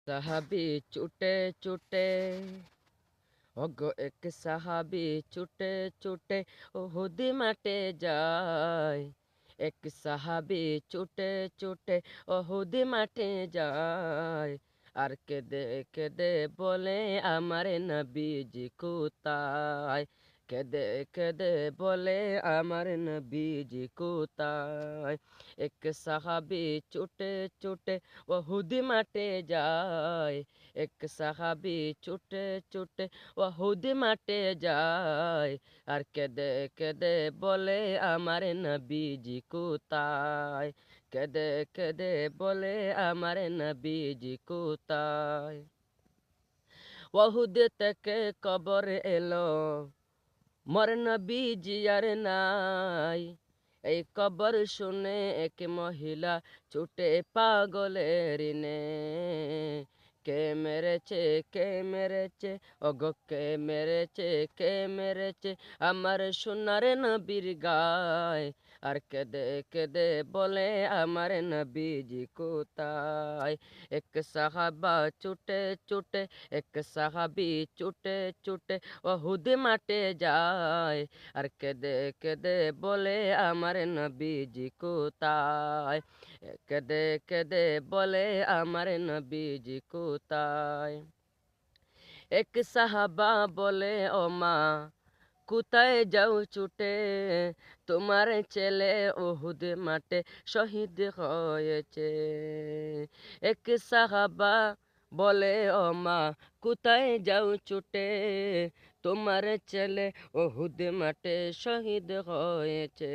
সাহাবি ছুটে ছুটে ওগো এক সাহাবি ছুটে ছুটে ওহুদ মাঠে যায়। এক সাহাবি ছুটে ছুটে ওহুদ মাঠে যায়। আর কেঁদে কেঁদে বলে আমার নবীজি কোথায়। কেঁদে কেঁদে বলে আমার নবীজি কোথায়। এক সাহাবি ছুটে ছুটে ওহুদ মাঠে যায়। এক সাহাবি ছুটে ছুটে ওহুদ মাঠে যায়। আর কেঁদে কেঁদে বলে আমার নবীজি কোথায়। কেঁদে কেঁদে বলে আমার নবীজি কোথায়। ওহুদ থেকে কবর এলো, মর নবীজি আর নাই। এই কবর শুনে এক মহিলা ছুটে পাগলের নে। কে মেরেছে, কে মেরেছে, ওগো কে মেরেছে, কে মেরেছে আমার সোনার নবীর গায়। আর কেঁদে কেঁদে বলে আমার নবীজি কোথায়। এক সাহাবা ছুটে ছুটে, এক সাহাবি ছুটে ছুটে ওহুদ মাঠে যায়। আর কেঁদে কেঁদে বলে আমার নবীজি কোথায়। কেঁদে কেঁদে বলে আমার নবীজি কোথায়। এক সাহাবা বলে ও মা, কোথায় যাও ছুটে, তোমার ছেলে ওহুদ মাঠে শহীদ হয়েছে। এক সাহাবা বলে ও মা, কোথায় যাও ছুটে, তোমার ছেলে ওহুদ মাঠে শহীদ হয়েছে।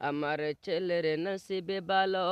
আমার ছেলের নসিবে ভালো,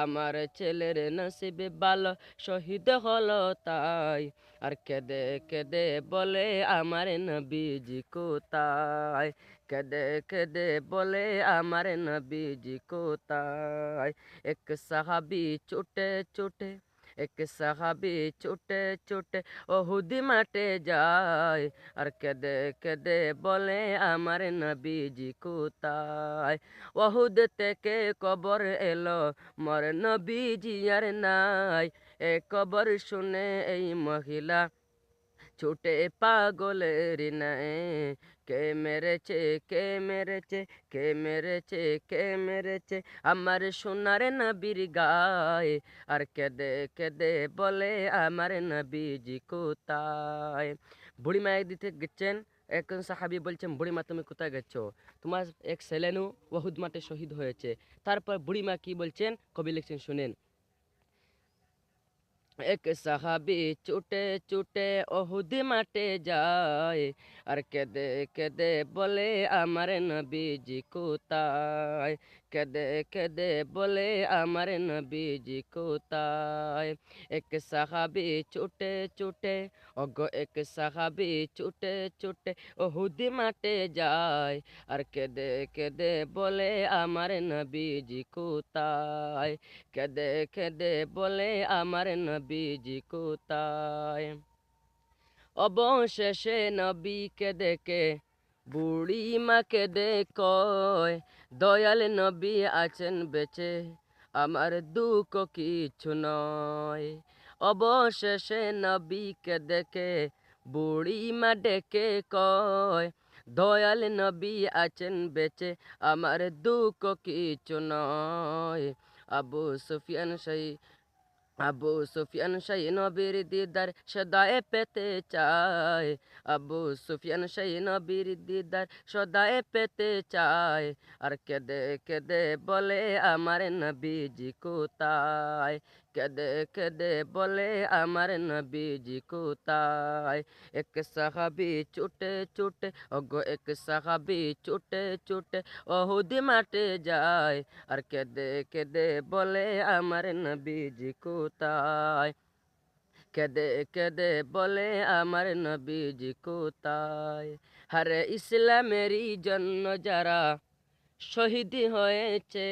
আমার ছেলের নসিবে ভালো, শহীদ হলো তাই। আর কেঁদে কেঁদে বলে আমার নবীজি কোথায়। কেঁদে কেঁদে বলে আমার নবীজি কোথায়। এক সাহাবি ছুটে ছুটে, এক সাহাবি ছুটে ছুটে ওহুদ মাঠে যায়। আর কেঁদে কেঁদে বলে আমার নবীজি কোথায়। ওহুদ থেকে কবর এলো, মর নবীজি আর নাই। এ কবর শুনে এই মহিলা ছুটে পাগলের ন্যায়। কে মেরেছে, কে মেরেছে, কে মেরেছে, কে মেরেছে আমার সোনার নবীর গায়ে। আর কেঁদে কেঁদে বলে আমার নবীজি কোথায়। বুড়িমা একদিকে গেছেন, একজন সাহাবি বলছেন বুড়িমা তুমি কোথায় গেছো, তোমার এক ছেলেনু ওহুদ মাঠে শহীদ হয়েছে। তারপর বুড়িমা কি বলছেন কবি লিখছেন শুনেন। এক সাহাবি ছুটে ছুটে ওহুদ মাঠে যায়। আর কেঁদে কেঁদে বলে আমার নবীজি কোথায়। কেঁদে কেঁদে বলে আমার নবীজি কোথায়। এক সাহাবি ছুটে ছুটে, ওগো এক সাহাবি ছুটে ছুটে ওহুদ মাঠে যায়। আর কেঁদে কেঁদে বলে আমার নবীজি কোথায়। কেঁদে কেঁদে বলে আমার নবীজি কোথায়। অবশেষে নবীকে দেখে বুড়ি মাকে কয়, দয়াল নবী আছেন বেঁচে, আমার দুঃখ কিছু নয়। অবশেষে নবীকে দেখে বুড়ি মা ডেকে কয়, দয়াল নবী আছেন বেঁচে, আমার দুঃখ কিছু নয়। আবু সুফিয়ান সেই, আবু সুফিয়ান সেই নবীর দিদার সদায় পেতে চায়। আবু সুফিয়ান সেই নবীর দিদার সদায় পেতে চায়। আর কেঁদে কেঁদে বলে আমার নবীজি কোথায়। কেঁদে কেঁদে বলে আমার নবীজি কোথায়। এক সাহাবি ছুটে ছুটে, ওগো এক সাহাবি ছুটে ছুটে ওহুদ মাঠে যায়। আর কেঁদে কেঁদে বলে আমার নবীজি কোথায়। কেঁদে কেঁদে বলে আমার নবীজি কোথায়। হরে ইসলামেরই জন্য যারা শহীদ হয়েছে,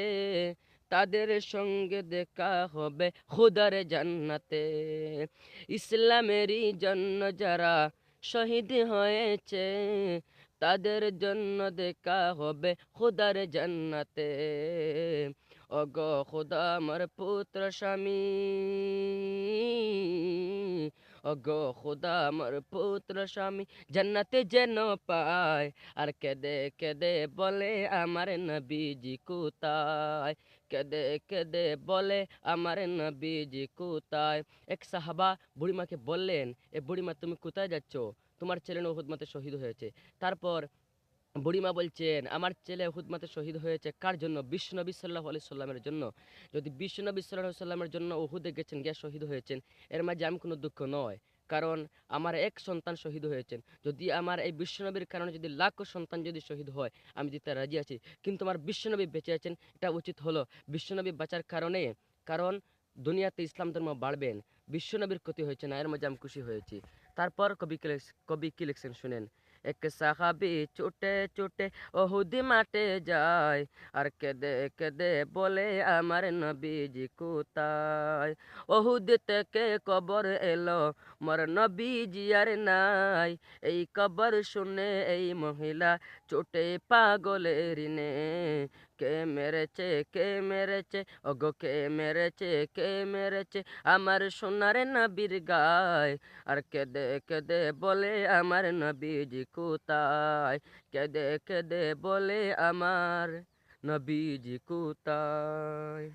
তাদের সঙ্গে দেখা হবে খুদার জান্নাতে। ইসলামেরই জন্য যারা শহীদ হয়েছে, তাদের জন্য দেখা হবে খুদার জান্নাতে। ওগো খোদা আমার পুত্র স্বামী, ওগো খোদা আমার পুত্র স্বামী জান্নাতে যেন পায়। আর কেঁদে কেঁদে বলে আমার নবীজি কোথায়, কেঁদে কেঁদে বলে আমার নবীজি কোথায়। এক সাহাবা বুড়িমাকে বললেন, এ বুড়িমা তুমি কোথায় যাচ্ছ? তোমার ছেলে উহুদ মাঠে শহীদ হয়েছে। তারপর বুড়িমা বলছেন, আমার ছেলে উহুদ মাঠে শহীদ হয়েছে কার জন্য? বিশ্বনবী সাল্লাল্লাহু আলাইহি সাল্লামের জন্য। যদি বিশ্বনবী সাল্লাল্লাহু আলাইহি সাল্লামের জন্য উহুদে গেছেন, গিয়ে শহীদ হয়েছেন, এর মাঝে আমি কোনো দুঃখ নয়। কারণ আমার এক সন্তান শহীদ হয়েছেন। যদি আমার এই বিশ্বনবীর কারণে যদি লাখো সন্তান যদি শহীদ হয়, আমি দিতে রাজি আছি। কিন্তু আমার বিশ্বনবী বেঁচে আছেন, এটা উচিত হলো বিশ্বনবী বাঁচার কারণে। কারণ দুনিয়াতে ইসলাম ধর্ম বাড়বেন, বিশ্বনবীর ক্ষতি হয়েছে না, এর মধ্যে আমি খুশি হয়েছি। তারপর কবি কি লিখছেন শুনেন। এক সাহাবী ছুটে ছুটে ওহুদ মাঠে যায়, আর কেঁদে কেঁদে বলে আমার নবীজি কোথায়। ওহুদ থেকে কবর এলো, মোর নবীজি আর নাই। এই কবর শুনে এই মহিলা ছুটে পাগলের নে। কে মেরেছে, কে মেরেছে, ওগো কে মেরেছে, কে মেরেছে আমার সোনার নবীর গায়। আর কেঁদে কেঁদে বলে আমার নবীজি কোথায়, কেঁদে কেঁদে বলে আমার নবীজি কোথায়।